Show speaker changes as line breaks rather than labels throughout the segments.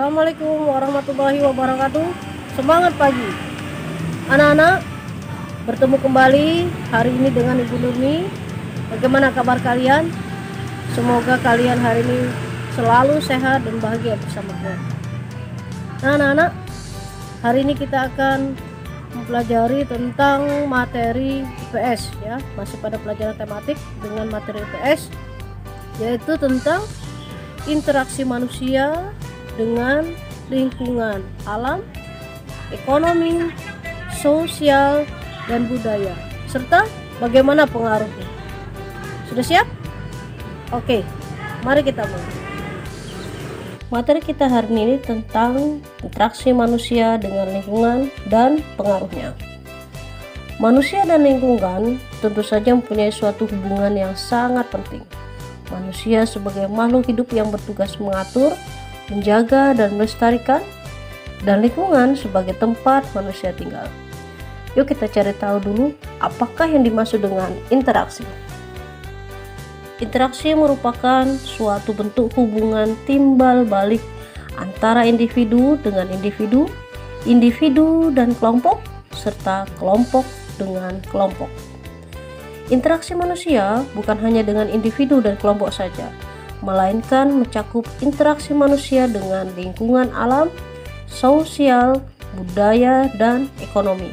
Assalamualaikum warahmatullahi wabarakatuh. Semangat pagi anak-anak, bertemu kembali hari ini dengan Ibu Nurmi. Bagaimana kabar kalian? Semoga kalian hari ini selalu sehat dan bahagia bersama Tuhan. Nah anak-anak, hari ini kita akan mempelajari tentang materi IPS ya, masih pada pelajaran tematik dengan materi IPS, yaitu tentang interaksi manusia dengan lingkungan alam, ekonomi, sosial, dan budaya, serta bagaimana pengaruhnya. Sudah siap? Oke, mari kita mulai. Materi kita hari ini tentang interaksi manusia dengan lingkungan dan pengaruhnya. Manusia dan lingkungan tentu saja mempunyai suatu hubungan yang sangat penting. Manusia sebagai makhluk hidup yang bertugas mengatur, menjaga dan melestarikan, dan lingkungan sebagai tempat manusia tinggal. Yuk kita cari tahu dulu apakah yang dimaksud dengan interaksi. Interaksi merupakan suatu bentuk hubungan timbal balik antara individu dengan individu, individu dan kelompok, serta kelompok dengan kelompok. Interaksi manusia bukan hanya dengan individu dan kelompok saja, melainkan mencakup interaksi manusia dengan lingkungan alam, sosial, budaya, dan ekonomi.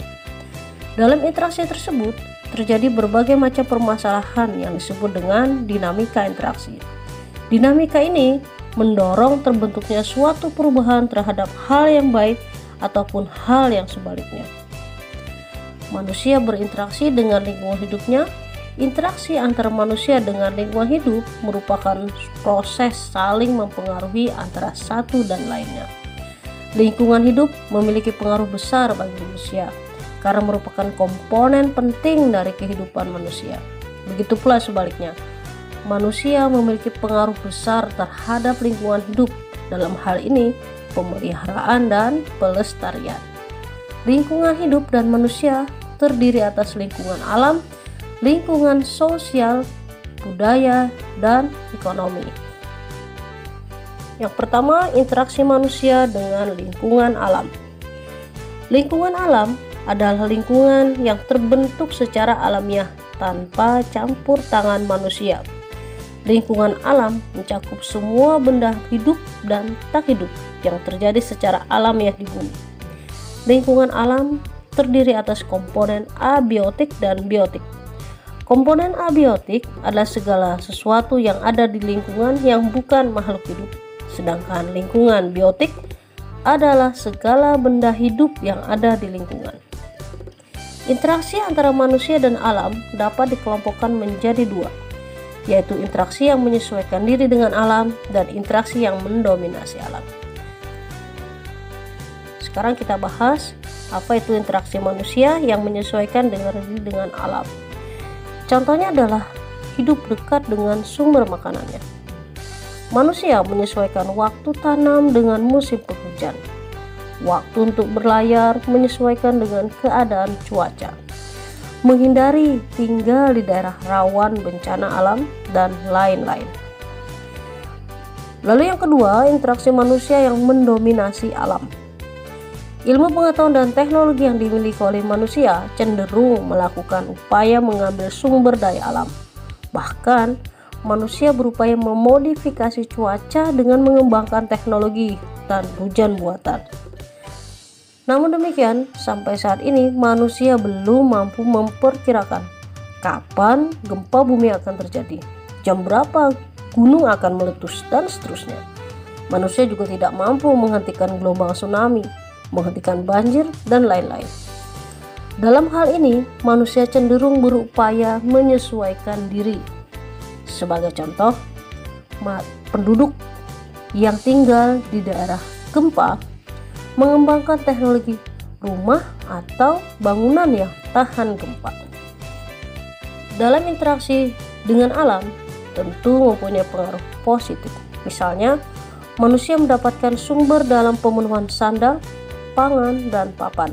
Dalam interaksi tersebut, terjadi berbagai macam permasalahan yang disebut dengan dinamika interaksi. Dinamika ini mendorong terbentuknya suatu perubahan terhadap hal yang baik ataupun hal yang sebaliknya. Manusia berinteraksi dengan lingkungan hidupnya. Interaksi antara manusia dengan lingkungan hidup merupakan proses saling mempengaruhi antara satu dan lainnya. Lingkungan hidup memiliki pengaruh besar bagi manusia karena merupakan komponen penting dari kehidupan manusia. Begitu pula sebaliknya, manusia memiliki pengaruh besar terhadap lingkungan hidup, dalam hal ini pemeliharaan dan pelestarian. Lingkungan hidup dan manusia terdiri atas lingkungan alam, lingkungan sosial, budaya, dan ekonomi. Yang pertama, interaksi manusia dengan lingkungan alam. Lingkungan alam adalah lingkungan yang terbentuk secara alamiah tanpa campur tangan manusia. Lingkungan alam mencakup semua benda hidup dan tak hidup yang terjadi secara alamiah di bumi. Lingkungan alam terdiri atas komponen abiotik dan biotik. Komponen abiotik adalah segala sesuatu yang ada di lingkungan yang bukan makhluk hidup, sedangkan lingkungan biotik adalah segala benda hidup yang ada di lingkungan. Interaksi antara manusia dan alam dapat dikelompokkan menjadi dua, yaitu interaksi yang menyesuaikan diri dengan alam dan interaksi yang mendominasi alam. Sekarang kita bahas apa itu interaksi manusia yang menyesuaikan diri dengan alam. Contohnya adalah hidup dekat dengan sumber makanannya. Manusia menyesuaikan waktu tanam dengan musim penghujan. Waktu untuk berlayar menyesuaikan dengan keadaan cuaca. Menghindari tinggal di daerah rawan bencana alam dan lain-lain. Lalu yang kedua, interaksi manusia yang mendominasi alam. Ilmu pengetahuan dan teknologi yang dimiliki oleh manusia cenderung melakukan upaya mengambil sumber daya alam. Bahkan, manusia berupaya memodifikasi cuaca dengan mengembangkan teknologi dan hujan buatan. Namun demikian, sampai saat ini manusia belum mampu memperkirakan kapan gempa bumi akan terjadi, jam berapa gunung akan meletus, dan seterusnya. Manusia juga tidak mampu menghentikan gelombang tsunami, menghentikan banjir, dan lain-lain. Dalam hal ini, manusia cenderung berupaya menyesuaikan diri. Sebagai contoh, penduduk yang tinggal di daerah gempa mengembangkan teknologi rumah atau bangunan yang tahan gempa. Dalam interaksi dengan alam, tentu mempunyai pengaruh positif. Misalnya, manusia mendapatkan sumber dalam pemenuhan sandang, pangan, dan papan.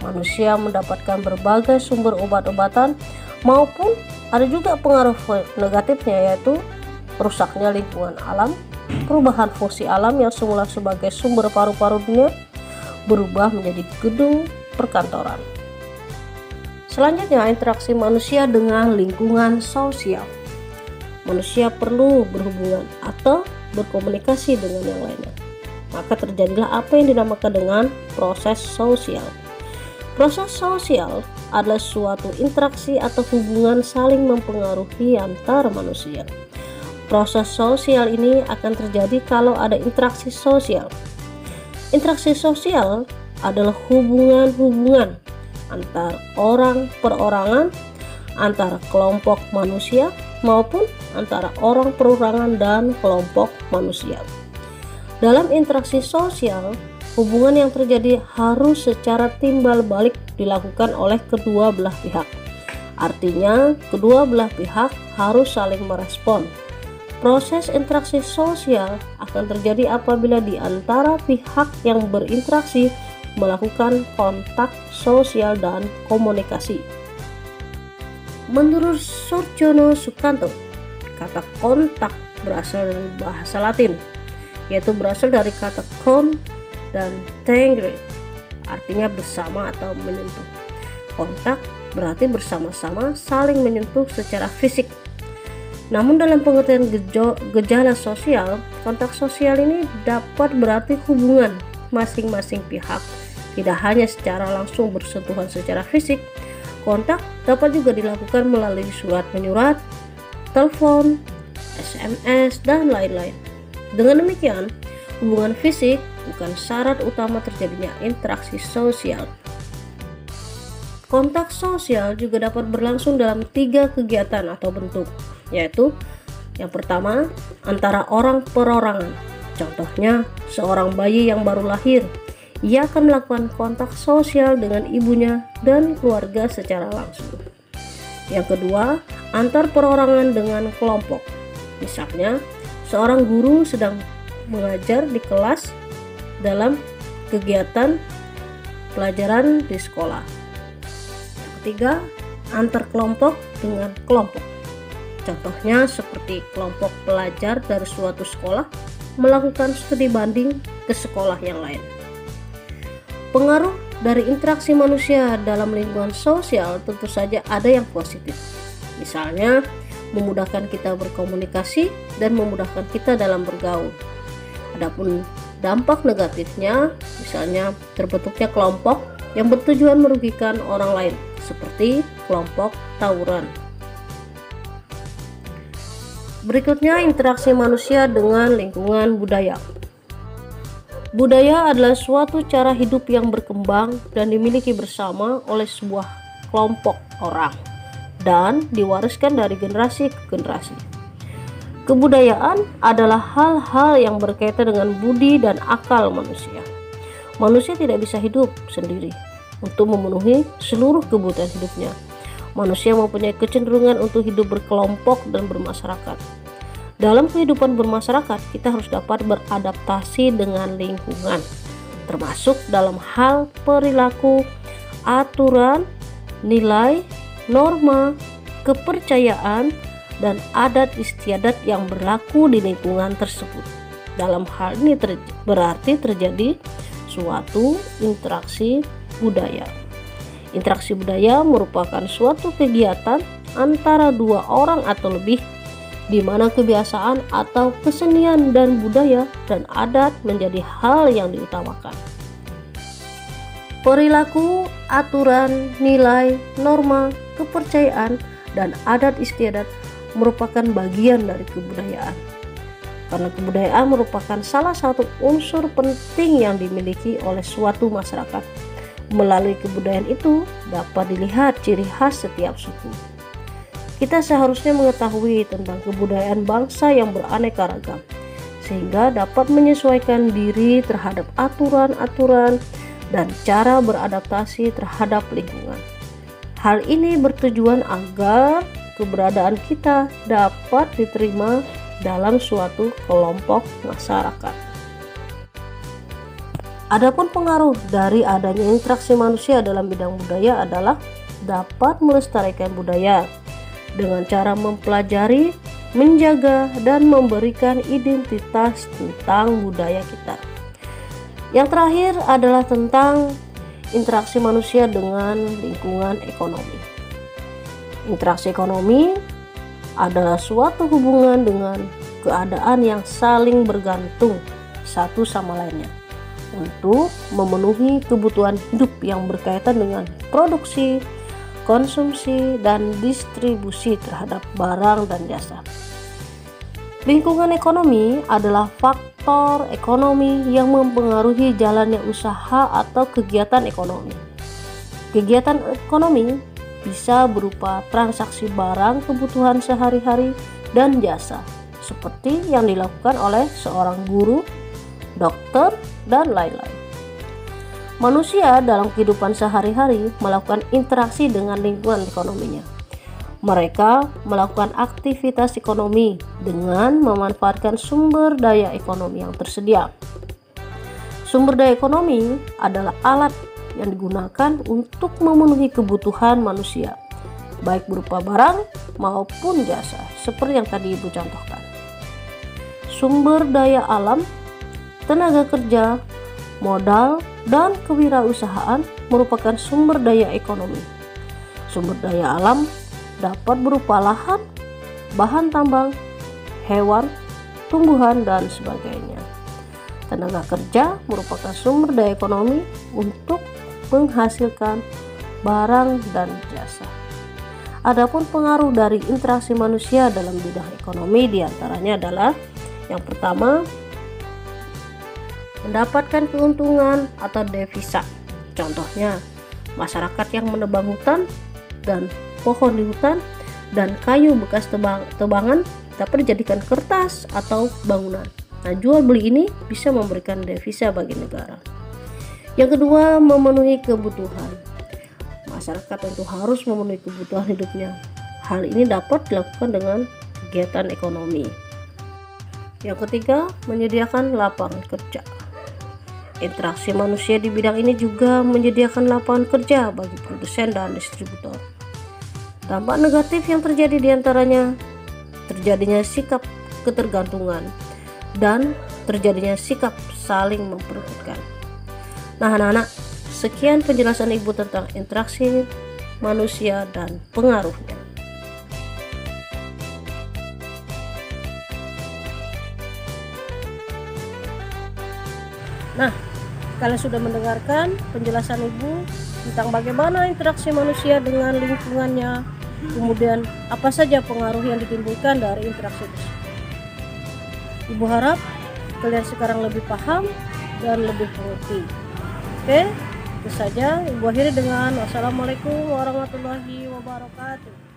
Manusia mendapatkan berbagai sumber obat-obatan, maupun ada juga pengaruh negatifnya, yaitu rusaknya lingkungan alam, Perubahan fungsi alam yang semula sebagai sumber paru-paru dunia berubah menjadi gedung perkantoran. Selanjutnya, interaksi manusia dengan lingkungan sosial. Manusia perlu berhubungan atau berkomunikasi dengan yang lainnya. Maka terjadilah apa yang dinamakan dengan proses sosial. Proses sosial adalah suatu interaksi atau hubungan saling mempengaruhi antar manusia. Proses sosial ini akan terjadi kalau ada interaksi sosial. Interaksi sosial adalah hubungan-hubungan antar orang perorangan, antara kelompok manusia, maupun antara orang perorangan dan kelompok manusia. Dalam interaksi sosial, hubungan yang terjadi harus secara timbal balik dilakukan oleh kedua belah pihak. Artinya, kedua belah pihak harus saling merespon. Proses interaksi sosial akan terjadi apabila di antara pihak yang berinteraksi melakukan kontak sosial dan komunikasi. Menurut Surjono Sukanto, kata kontak berasal dari bahasa Latin, yaitu berasal dari kata con dan tangere, artinya bersama atau menyentuh. Kontak berarti bersama-sama saling menyentuh secara fisik. Namun dalam pengertian gejala sosial, kontak sosial ini dapat berarti hubungan masing-masing pihak, tidak hanya secara langsung bersentuhan secara fisik. Kontak dapat juga dilakukan melalui surat menyurat, telepon, SMS, dan lain-lain. Dengan demikian, hubungan fisik bukan syarat utama terjadinya interaksi sosial. Kontak sosial juga dapat berlangsung dalam 3 kegiatan atau bentuk, yaitu yang pertama, antara orang perorangan. Contohnya, seorang bayi yang baru lahir, ia akan melakukan kontak sosial dengan ibunya dan keluarga secara langsung. Yang kedua, antar perorangan dengan kelompok. Misalnya, seorang guru sedang mengajar di kelas dalam kegiatan pelajaran di sekolah. Yang ketiga, antar kelompok dengan kelompok. Contohnya seperti kelompok pelajar dari suatu sekolah melakukan studi banding ke sekolah yang lain. Pengaruh dari interaksi manusia dalam lingkungan sosial tentu saja ada yang positif. Misalnya, memudahkan kita berkomunikasi dan memudahkan kita dalam bergaul. Adapun dampak negatifnya, misalnya terbentuknya kelompok yang bertujuan merugikan orang lain, seperti kelompok tawuran. Berikutnya, interaksi manusia dengan lingkungan budaya. Budaya adalah suatu cara hidup yang berkembang dan dimiliki bersama oleh sebuah kelompok orang dan diwariskan dari generasi ke generasi. Kebudayaan adalah hal-hal yang berkaitan dengan budi dan akal manusia. Manusia tidak bisa hidup sendiri untuk memenuhi seluruh kebutuhan hidupnya. Manusia mempunyai kecenderungan untuk hidup berkelompok dan bermasyarakat. Dalam kehidupan bermasyarakat, kita harus dapat beradaptasi dengan lingkungan, termasuk dalam hal perilaku, aturan, nilai, norma, kepercayaan, dan adat istiadat yang berlaku di lingkungan tersebut. Dalam hal ini berarti terjadi suatu interaksi budaya. Interaksi budaya merupakan suatu kegiatan antara dua orang atau lebih, di mana kebiasaan atau kesenian dan budaya dan adat menjadi hal yang diutamakan. Perilaku, aturan, nilai, norma, kepercayaan, dan adat istiadat merupakan bagian dari kebudayaan. Karena kebudayaan merupakan salah satu unsur penting yang dimiliki oleh suatu masyarakat. Melalui kebudayaan itu dapat dilihat ciri khas setiap suku. Kita seharusnya mengetahui tentang kebudayaan bangsa yang beraneka ragam, sehingga dapat menyesuaikan diri terhadap aturan-aturan dan cara beradaptasi terhadap lingkungan. Hal ini bertujuan agar keberadaan kita dapat diterima dalam suatu kelompok masyarakat. Adapun pengaruh dari adanya interaksi manusia dalam bidang budaya adalah dapat melestarikan budaya dengan cara mempelajari menjaga, dan memberikan identitas tentang budaya kita. Yang terakhir adalah tentang interaksi manusia dengan lingkungan ekonomi. Interaksi ekonomi adalah suatu hubungan dengan keadaan yang saling bergantung satu sama lainnya untuk memenuhi kebutuhan hidup yang berkaitan dengan produksi, konsumsi, dan distribusi terhadap barang dan jasa. Lingkungan ekonomi adalah faktor ekonomi yang mempengaruhi jalannya usaha atau kegiatan ekonomi. Kegiatan ekonomi bisa berupa transaksi barang kebutuhan sehari-hari dan jasa, seperti yang dilakukan oleh seorang guru, dokter, dan lain-lain. Manusia dalam kehidupan sehari-hari melakukan interaksi dengan lingkungan ekonominya. Mereka melakukan aktivitas ekonomi dengan memanfaatkan sumber daya ekonomi yang tersedia. Sumber daya ekonomi adalah alat yang digunakan untuk memenuhi kebutuhan manusia, baik berupa barang maupun jasa, seperti yang tadi Ibu contohkan. Sumber daya alam, tenaga kerja, modal, dan kewirausahaan merupakan sumber daya ekonomi. Sumber daya alam dapat berupa lahan, bahan tambang, hewan, tumbuhan, dan sebagainya. Tenaga kerja merupakan sumber daya ekonomi untuk menghasilkan barang dan jasa. Adapun pengaruh dari interaksi manusia dalam bidang ekonomi diantaranya adalah yang pertama, mendapatkan keuntungan atau devisa. Contohnya, masyarakat yang menebang hutan dan pohon di hutan dan kayu bekas tebangan dapat dijadikan kertas atau bangunan. Nah, jual beli ini bisa memberikan devisa bagi negara. Yang kedua, memenuhi kebutuhan. Masyarakat tentu harus memenuhi kebutuhan hidupnya. Hal ini dapat dilakukan dengan kegiatan ekonomi. Yang ketiga, menyediakan lapangan kerja. Interaksi manusia di bidang ini juga menyediakan lapangan kerja bagi produsen dan distributor. Dampak negatif yang terjadi diantaranya terjadinya sikap ketergantungan dan terjadinya sikap saling memperebutkan. Nah anak-anak, sekian penjelasan Ibu tentang interaksi manusia dan pengaruhnya. Nah, kalian sudah mendengarkan penjelasan Ibu tentang bagaimana interaksi manusia dengan lingkungannya, kemudian apa saja pengaruh yang ditimbulkan dari interaksi tersebut. Ibu harap kalian sekarang lebih paham dan lebih mengerti. Oke, itu saja Ibu akhiri dengan wassalamualaikum warahmatullahi wabarakatuh.